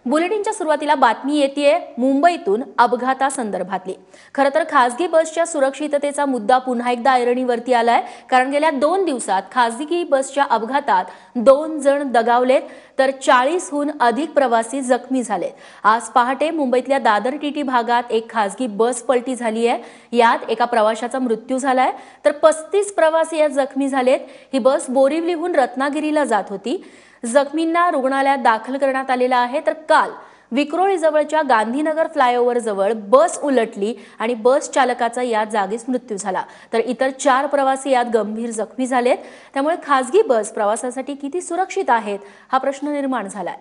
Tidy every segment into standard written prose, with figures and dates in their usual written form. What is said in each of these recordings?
बुलेटिनच्या सुरुवातीला बातमी येतेय मुंबईतून अपघातासंदर्भातली। खरं तर खासगी बसच्या सुरक्षिततेचा मुद्दा पुन्हा एकदा ऐरणीवरती आलाय, कारण गेल्या 2 दिवसात खासगी बसच्या अपघातात 2 जण दगावलेत तर 40हून अधिक प्रवासी जखमी झालेत। आज पहाटे मुंबईतल्या दादर टीटी भागात एक खासगी बस पलटी झाली आहे। यात एका प्रवाशाचा मृत्यू झालाय तर 35 प्रवासी यात जखमी झालेत। ही बस बोरिवलीहून रत्नागिरीला जात होती। जखमींना रुग्णालयात दाखल करण्यात आलेला आहे। तर काल विक्रोळी जवळच्या गांधीनगर फ्लायओव्हर जवळ बस उलटली आणि बस चालकाचा यात जागीच मृत्यू झाला तर इतर 4 प्रवासी यात गंभीर जखमी झालेत। त्यामुळे खासगी बस प्रवासासाठी किती सुरक्षित आहेत हा प्रश्न निर्माण झालाय।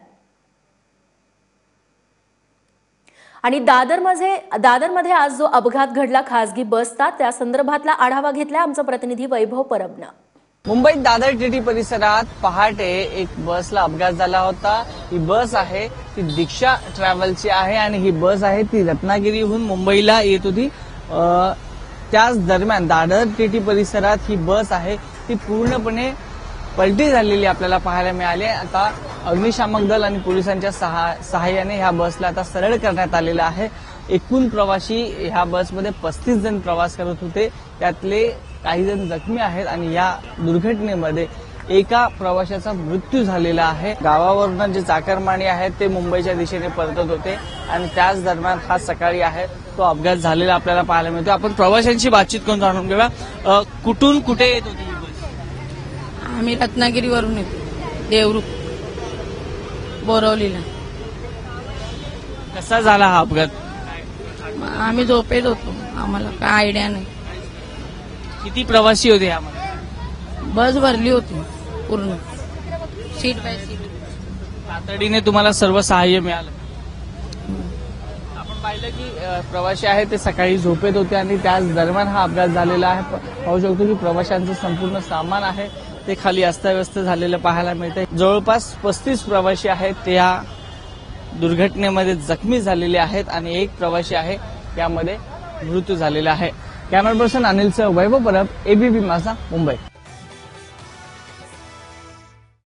आणि दादरमध्ये आज जो अपघात घडला खासगी बसचा, त्या संदर्भातला आढावा घेतला आमचा प्रतिनिधी वैभव परबनं। मुंबईत दादर टीटी परिसरात पहाटे एक बसला अपघात झाला होता। ही बस आहे ती दीक्षा ट्रॅव्हलची आहे आणि ही बस आहे ती रत्नागिरीहून मुंबईला येत होती। त्याच दरम्यान दादर टीटी परिसरात ही बस आहे ती पूर्णपणे पलटी झालेली आपल्याला पाहायला मिळाली। आता अग्निशामक दल आणि पोलिसांच्या सहाय्याने ह्या बसला आता सरळ करण्यात आलेलं आहे। एकूण प्रवासी ह्या बसमध्ये 35 जण प्रवास करत होते, त्यातले काही जण जखमी आहेत आणि या दुर्घटनेमध्ये एका प्रवाशाचा मृत्यू झालेला आहे। गावावरून जे चाकरमानी आहेत ते मुंबईच्या दिशेने परतत होते आणि त्याच दरम्यान हा सकाळी आहे तो अपघात झालेला आपल्याला पाहायला मिळतो। आपण प्रवाशांशी बातचीत करून जाणून घेऊया, कुठून कुठे येत होती ही बस? आम्ही रत्नागिरीवरून येतो, देवरुख बोरवलीला। कसा झाला हा अपघात? आम्ही झोपेत होतो, आम्हाला काय आयडिया नाही। किती प्रवासी होते यामध्ये? बस भरली होती पूर्ण, सीट बाय सीट। तातडीने तुम्हाला सर्व सहाय्य मिळालं? आपण पाहिलं की प्रवासी आहेत ते सकाळी झोपेत होते आणि त्याच दरम्यान हा अपघात झालेला आहे। पाहू शकतो की प्रवाशांचं संपूर्ण सामान आहे ते खाली अस्ताव्यस्त झालेलं पाहायला मिळतंय। जवळपास 35 प्रवासी आहेत ते या दुर्घटनेमध्ये जखमी झालेले आहेत आणि एक प्रवासी आहे यामध्ये मृत्यू झालेला आहे। कॅमेरा पर्सन अनिल सह वैभव परब, एबीपी माझा, मुंबई।